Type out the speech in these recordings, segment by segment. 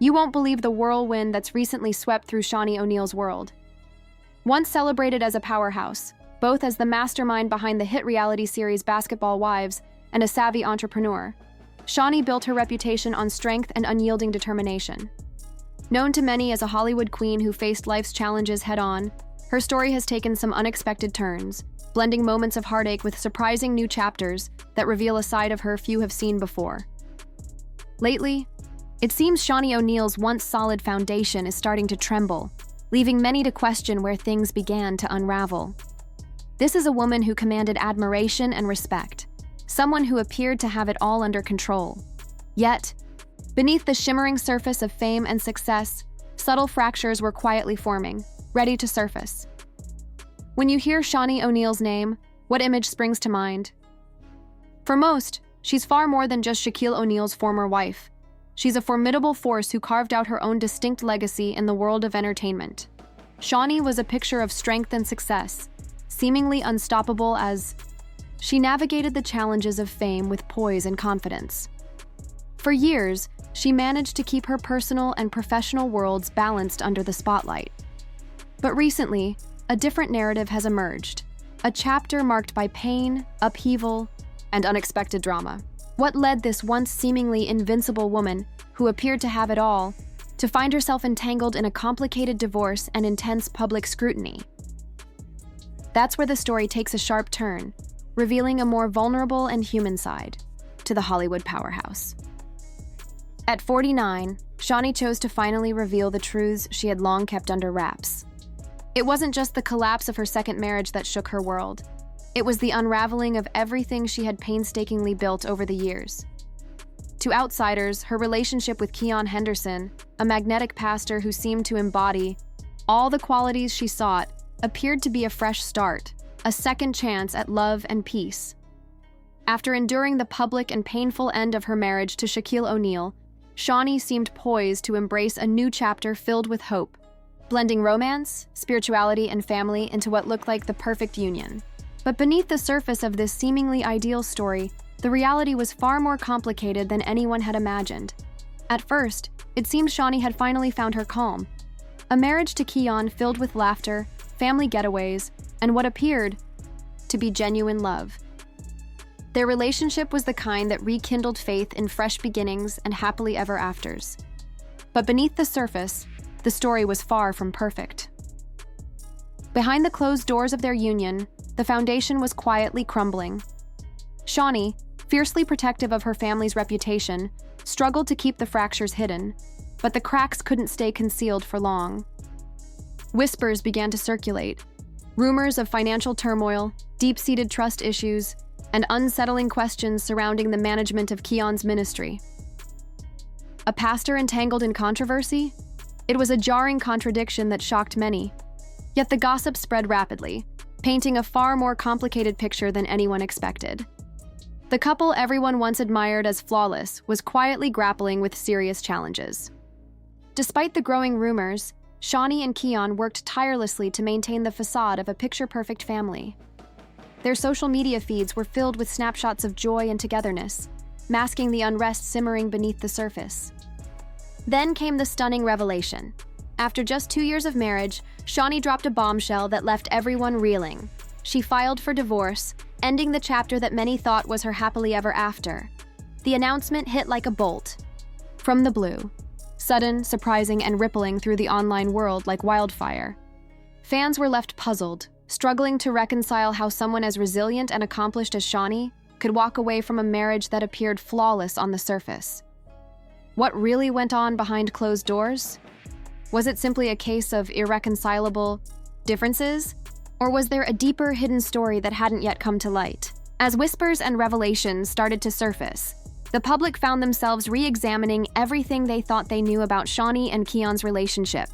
You won't believe the whirlwind that's recently swept through Shaunie O'Neal's world. Once celebrated as a powerhouse, both as the mastermind behind the hit reality series Basketball Wives and a savvy entrepreneur, Shaunie built her reputation on strength and unyielding determination. Known to many as a Hollywood queen who faced life's challenges head-on, her story has taken some unexpected turns, blending moments of heartache with surprising new chapters that reveal a side of her few have seen before. Lately, it seems Shaunie O'Neal's once solid foundation is starting to tremble, leaving many to question where things began to unravel. This is a woman who commanded admiration and respect, someone who appeared to have it all under control. Yet, beneath the shimmering surface of fame and success, subtle fractures were quietly forming, ready to surface. When you hear Shaunie O'Neal's name, what image springs to mind? For most, she's far more than just Shaquille O'Neal's former wife. She's a formidable force who carved out her own distinct legacy in the world of entertainment. Shaunie was a picture of strength and success, seemingly unstoppable as she navigated the challenges of fame with poise and confidence. For years, she managed to keep her personal and professional worlds balanced under the spotlight. But recently, a different narrative has emerged, a chapter marked by pain, upheaval, and unexpected drama. What led this once seemingly invincible woman, who appeared to have it all, to find herself entangled in a complicated divorce and intense public scrutiny? That's where the story takes a sharp turn, revealing a more vulnerable and human side to the Hollywood powerhouse. At 49, Shaunie chose to finally reveal the truths she had long kept under wraps. It wasn't just the collapse of her second marriage that shook her world. It was the unraveling of everything she had painstakingly built over the years. To outsiders, her relationship with Keion Henderson, a magnetic pastor who seemed to embody all the qualities she sought, appeared to be a fresh start, a second chance at love and peace. After enduring the public and painful end of her marriage to Shaquille O'Neal, Shaunie seemed poised to embrace a new chapter filled with hope, blending romance, spirituality, and family into what looked like the perfect union. But beneath the surface of this seemingly ideal story, the reality was far more complicated than anyone had imagined. At first, it seemed Shaunie had finally found her calm. A marriage to Keion filled with laughter, family getaways, and what appeared to be genuine love. Their relationship was the kind that rekindled faith in fresh beginnings and happily ever afters. But beneath the surface, the story was far from perfect. Behind the closed doors of their union, the foundation was quietly crumbling. Shaunie, fiercely protective of her family's reputation, struggled to keep the fractures hidden, but the cracks couldn't stay concealed for long. Whispers began to circulate, rumors of financial turmoil, deep-seated trust issues, and unsettling questions surrounding the management of Keion's ministry. A pastor entangled in controversy? It was a jarring contradiction that shocked many. Yet the gossip spread rapidly, painting a far more complicated picture than anyone expected. The couple everyone once admired as flawless was quietly grappling with serious challenges. Despite the growing rumors, Shaunie and Keion worked tirelessly to maintain the facade of a picture-perfect family. Their social media feeds were filled with snapshots of joy and togetherness, masking the unrest simmering beneath the surface. Then came the stunning revelation. After just 2 years of marriage, Shaunie dropped a bombshell that left everyone reeling. She filed for divorce, ending the chapter that many thought was her happily ever after. The announcement hit like a bolt from the blue, sudden, surprising, and rippling through the online world like wildfire. Fans were left puzzled, struggling to reconcile how someone as resilient and accomplished as Shaunie could walk away from a marriage that appeared flawless on the surface. What really went on behind closed doors? Was it simply a case of irreconcilable differences? Or was there a deeper hidden story that hadn't yet come to light? As whispers and revelations started to surface, the public found themselves re-examining everything they thought they knew about Shaunie and Keion's relationship.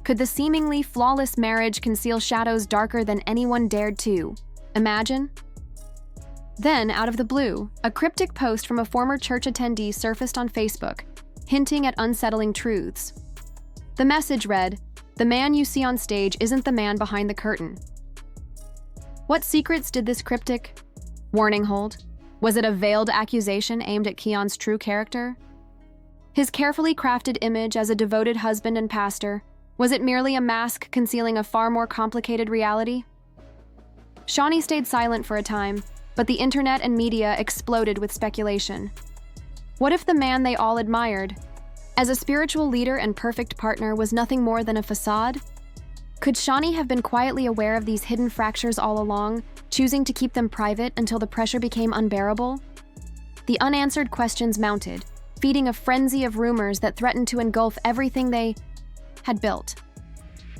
Could the seemingly flawless marriage conceal shadows darker than anyone dared to imagine? Then, out of the blue, a cryptic post from a former church attendee surfaced on Facebook, hinting at unsettling truths. The message read, "The man you see on stage isn't the man behind the curtain." What secrets did this cryptic warning hold? Was it a veiled accusation aimed at Keion's true character? His carefully crafted image as a devoted husband and pastor, was it merely a mask concealing a far more complicated reality? Shaunie stayed silent for a time, but the internet and media exploded with speculation. What if the man they all admired, as a spiritual leader and perfect partner, was nothing more than a facade? Could Shaunie have been quietly aware of these hidden fractures all along, choosing to keep them private until the pressure became unbearable? The unanswered questions mounted, feeding a frenzy of rumors that threatened to engulf everything they had built.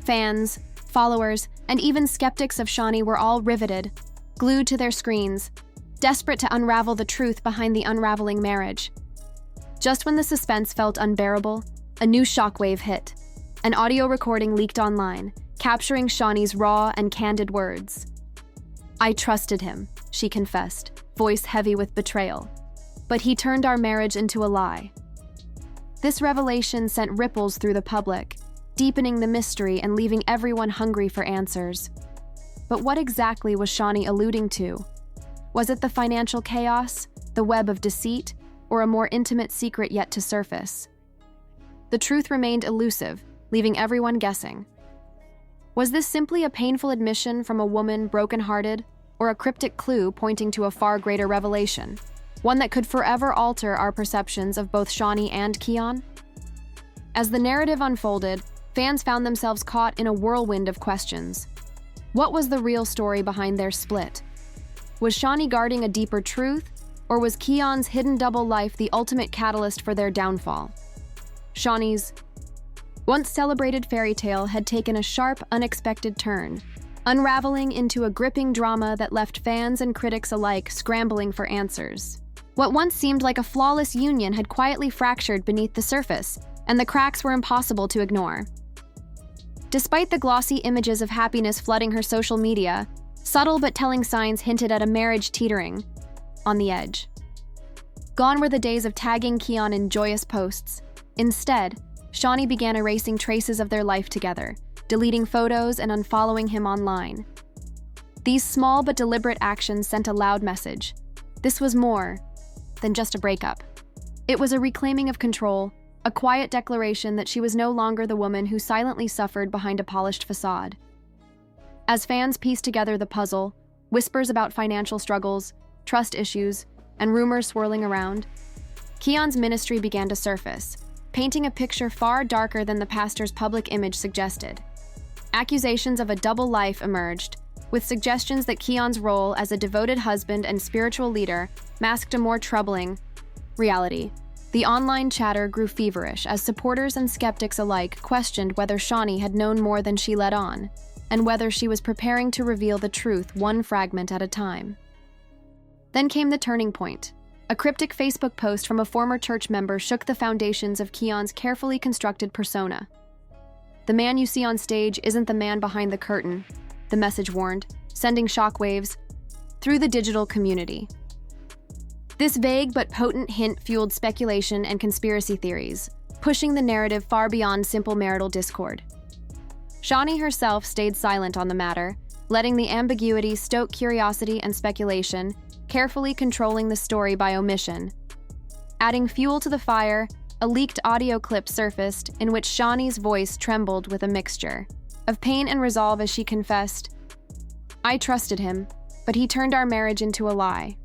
Fans, followers, and even skeptics of Shaunie were all riveted, glued to their screens, desperate to unravel the truth behind the unraveling marriage. Just when the suspense felt unbearable, a new shockwave hit. An audio recording leaked online, capturing Shaunie's raw and candid words. "I trusted him," she confessed, voice heavy with betrayal. "But he turned our marriage into a lie." This revelation sent ripples through the public, deepening the mystery and leaving everyone hungry for answers. But what exactly was Shaunie alluding to? Was it the financial chaos, the web of deceit, or a more intimate secret yet to surface? The truth remained elusive, leaving everyone guessing. Was this simply a painful admission from a woman brokenhearted, or a cryptic clue pointing to a far greater revelation, one that could forever alter our perceptions of both Shaunie and Keion? As the narrative unfolded, fans found themselves caught in a whirlwind of questions. What was the real story behind their split? Was Shaunie guarding a deeper truth, or was Keion's hidden double life the ultimate catalyst for their downfall? Shaunie's once celebrated fairy tale had taken a sharp, unexpected turn, unraveling into a gripping drama that left fans and critics alike scrambling for answers. What once seemed like a flawless union had quietly fractured beneath the surface, and the cracks were impossible to ignore. Despite the glossy images of happiness flooding her social media, subtle but telling signs hinted at a marriage teetering on the edge. Gone were the days of tagging Keion in joyous posts. Instead, Shaunie began erasing traces of their life together, deleting photos and unfollowing him online. These small but deliberate actions sent a loud message. This was more than just a breakup. It was a reclaiming of control, a quiet declaration that she was no longer the woman who silently suffered behind a polished facade. As fans pieced together the puzzle, whispers about financial struggles, trust issues, and rumors swirling around, Keion's ministry began to surface, painting a picture far darker than the pastor's public image suggested. Accusations of a double life emerged, with suggestions that Keion's role as a devoted husband and spiritual leader masked a more troubling reality. The online chatter grew feverish as supporters and skeptics alike questioned whether Shaunie had known more than she let on, and whether she was preparing to reveal the truth one fragment at a time. Then came the turning point. A cryptic Facebook post from a former church member shook the foundations of Keion's carefully constructed persona. "The man you see on stage isn't the man behind the curtain," the message warned, sending shockwaves through the digital community. This vague but potent hint fueled speculation and conspiracy theories, pushing the narrative far beyond simple marital discord. Shaunie herself stayed silent on the matter, letting the ambiguity stoke curiosity and speculation, carefully controlling the story by omission. Adding fuel to the fire, a leaked audio clip surfaced in which Shaunie's voice trembled with a mixture of pain and resolve as she confessed, "I trusted him, but he turned our marriage into a lie."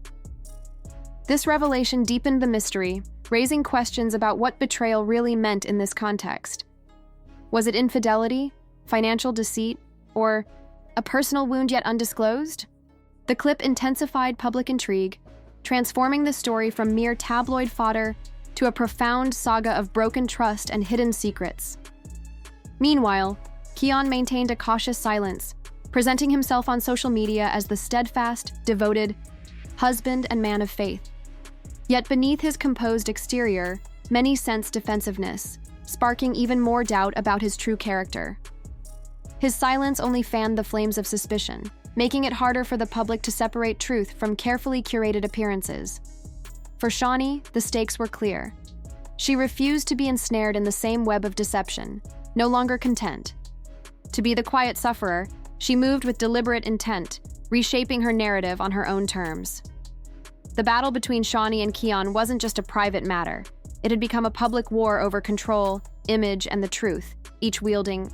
This revelation deepened the mystery, raising questions about what betrayal really meant in this context. Was it infidelity, financial deceit, or a personal wound yet undisclosed? The clip intensified public intrigue, transforming the story from mere tabloid fodder to a profound saga of broken trust and hidden secrets. Meanwhile, Keion maintained a cautious silence, presenting himself on social media as the steadfast, devoted husband and man of faith. Yet beneath his composed exterior, many sensed defensiveness, sparking even more doubt about his true character. His silence only fanned the flames of suspicion, making it harder for the public to separate truth from carefully curated appearances. For Shaunie, the stakes were clear. She refused to be ensnared in the same web of deception, no longer content to be the quiet sufferer. She moved with deliberate intent, reshaping her narrative on her own terms. The battle between Shaunie and Keion wasn't just a private matter. It had become a public war over control, image, and the truth, each wielding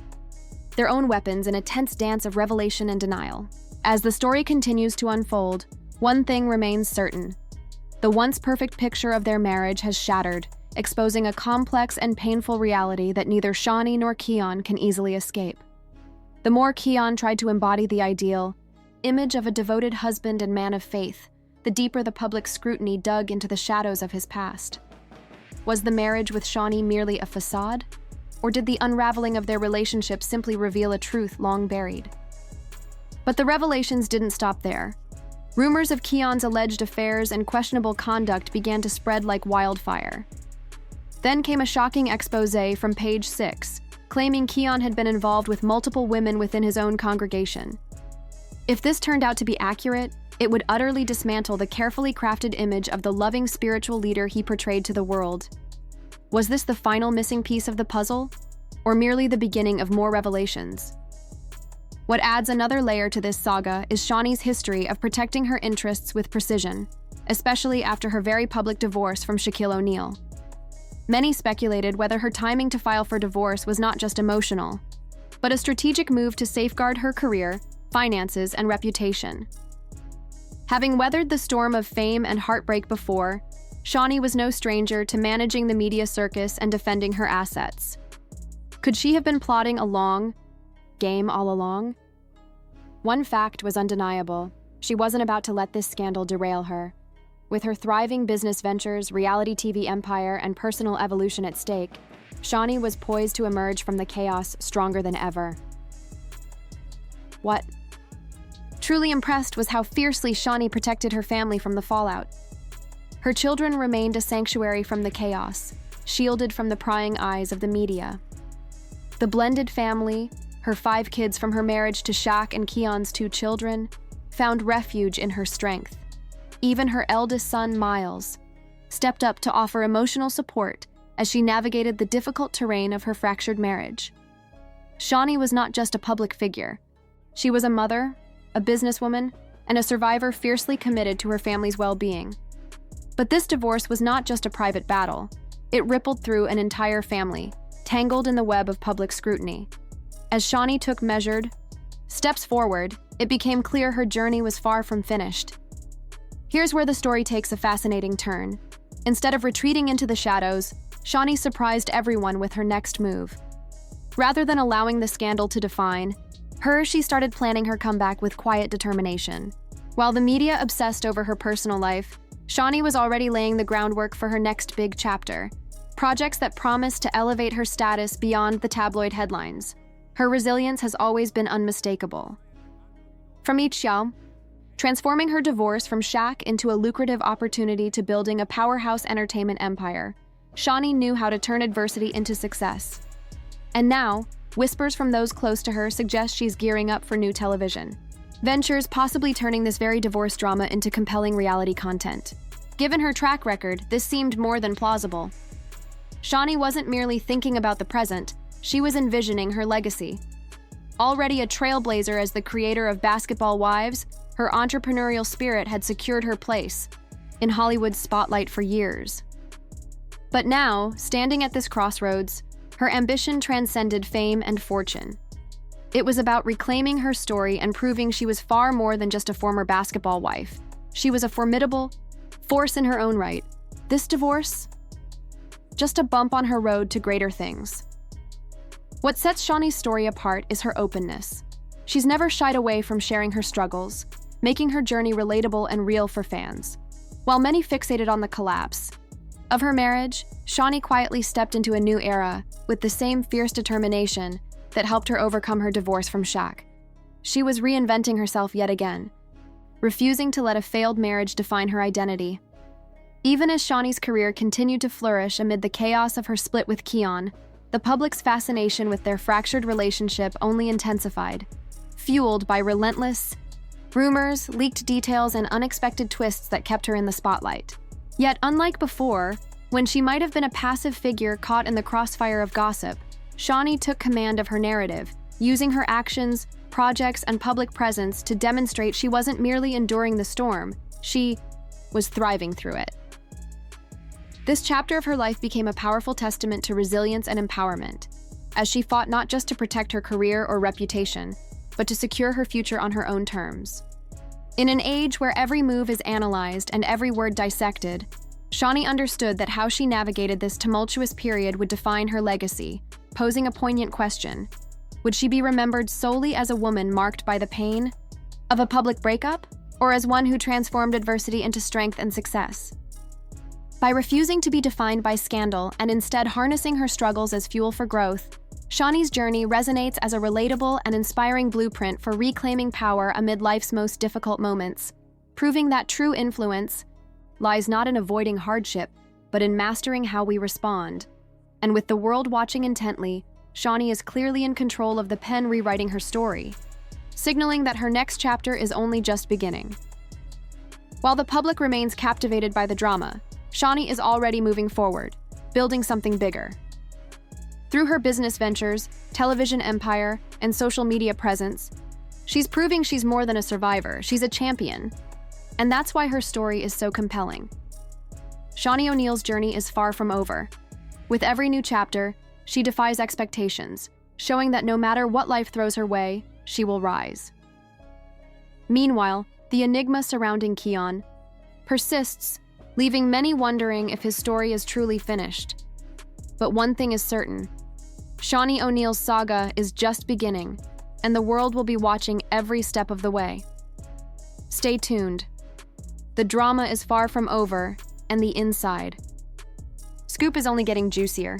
their own weapons in a tense dance of revelation and denial. As the story continues to unfold, one thing remains certain. The once perfect picture of their marriage has shattered, exposing a complex and painful reality that neither Shaunie nor Keion can easily escape. The more Keion tried to embody the ideal image of a devoted husband and man of faith, the deeper the public scrutiny dug into the shadows of his past. Was the marriage with Shaunie merely a facade? Or did the unraveling of their relationship simply reveal a truth long buried? But the revelations didn't stop there. Rumors of Keion's alleged affairs and questionable conduct began to spread like wildfire. Then came a shocking expose from Page 6, claiming Keion had been involved with multiple women within his own congregation. If this turned out to be accurate, it would utterly dismantle the carefully crafted image of the loving spiritual leader he portrayed to the world. Was this the final missing piece of the puzzle, or merely the beginning of more revelations? What adds another layer to this saga is Shaunie's history of protecting her interests with precision, especially after her very public divorce from Shaquille O'Neal. Many speculated whether her timing to file for divorce was not just emotional, but a strategic move to safeguard her career, finances, and reputation. Having weathered the storm of fame and heartbreak before, Shaunie was no stranger to managing the media circus and defending her assets. Could she have been plotting a long game all along? One fact was undeniable. She wasn't about to let this scandal derail her. With her thriving business ventures, reality TV empire, and personal evolution at stake, Shaunie was poised to emerge from the chaos stronger than ever. What truly impressed was how fiercely Shaunie protected her family from the fallout. Her children remained a sanctuary from the chaos, shielded from the prying eyes of the media. The blended family, her 5 kids from her marriage to Shaq and Keion's 2 children, found refuge in her strength. Even her eldest son, Miles, stepped up to offer emotional support as she navigated the difficult terrain of her fractured marriage. Shaunie was not just a public figure. She was a mother, a businesswoman, and a survivor fiercely committed to her family's well-being. But this divorce was not just a private battle. It rippled through an entire family, tangled in the web of public scrutiny. As Shaunie took measured steps forward, it became clear her journey was far from finished. Here's where the story takes a fascinating turn. Instead of retreating into the shadows, Shaunie surprised everyone with her next move. Rather than allowing the scandal to define her, she started planning her comeback with quiet determination. While the media obsessed over her personal life, Shaunie was already laying the groundwork for her next big chapter, projects that promised to elevate her status beyond the tabloid headlines. Her resilience has always been unmistakable. From Xiao, transforming her divorce from Shaq into a lucrative opportunity to building a powerhouse entertainment empire, Shaunie knew how to turn adversity into success. And now, whispers from those close to her suggest she's gearing up for new television ventures, possibly turning this very divorce drama into compelling reality content. Given her track record, this seemed more than plausible. Shaunie wasn't merely thinking about the present, she was envisioning her legacy. Already a trailblazer as the creator of Basketball Wives, her entrepreneurial spirit had secured her place in Hollywood's spotlight for years. But now, standing at this crossroads, her ambition transcended fame and fortune. It was about reclaiming her story and proving she was far more than just a former basketball wife. She was a formidable force in her own right. This divorce? Just a bump on her road to greater things. What sets Shaunie's story apart is her openness. She's never shied away from sharing her struggles, making her journey relatable and real for fans. While many fixated on the collapse of her marriage, Shaunie quietly stepped into a new era with the same fierce determination that helped her overcome her divorce from Shaq. She was reinventing herself yet again, refusing to let a failed marriage define her identity. Even as Shaunie's career continued to flourish amid the chaos of her split with Keion, the public's fascination with their fractured relationship only intensified, fueled by relentless rumors, leaked details, and unexpected twists that kept her in the spotlight. Yet, unlike before, when she might have been a passive figure caught in the crossfire of gossip, Shaunie took command of her narrative, using her actions, projects, and public presence to demonstrate she wasn't merely enduring the storm, she was thriving through it. This chapter of her life became a powerful testament to resilience and empowerment, as she fought not just to protect her career or reputation, but to secure her future on her own terms. In an age where every move is analyzed and every word dissected, Shaunie understood that how she navigated this tumultuous period would define her legacy, posing a poignant question. Would she be remembered solely as a woman marked by the pain of a public breakup, or as one who transformed adversity into strength and success? By refusing to be defined by scandal and instead harnessing her struggles as fuel for growth, Shaunie's journey resonates as a relatable and inspiring blueprint for reclaiming power amid life's most difficult moments, proving that true influence lies not in avoiding hardship, but in mastering how we respond. And with the world watching intently, Shaunie is clearly in control of the pen rewriting her story, signaling that her next chapter is only just beginning. While the public remains captivated by the drama, Shaunie is already moving forward, building something bigger. Through her business ventures, television empire, and social media presence, she's proving she's more than a survivor, she's a champion. And that's why her story is so compelling. Shaunie O'Neal's journey is far from over. With every new chapter, she defies expectations, showing that no matter what life throws her way, she will rise. Meanwhile, the enigma surrounding Keion persists, leaving many wondering if his story is truly finished. But one thing is certain: Shaunie O'Neal's saga is just beginning, and the world will be watching every step of the way. Stay tuned. The drama is far from over, and the inside scoop is only getting juicier.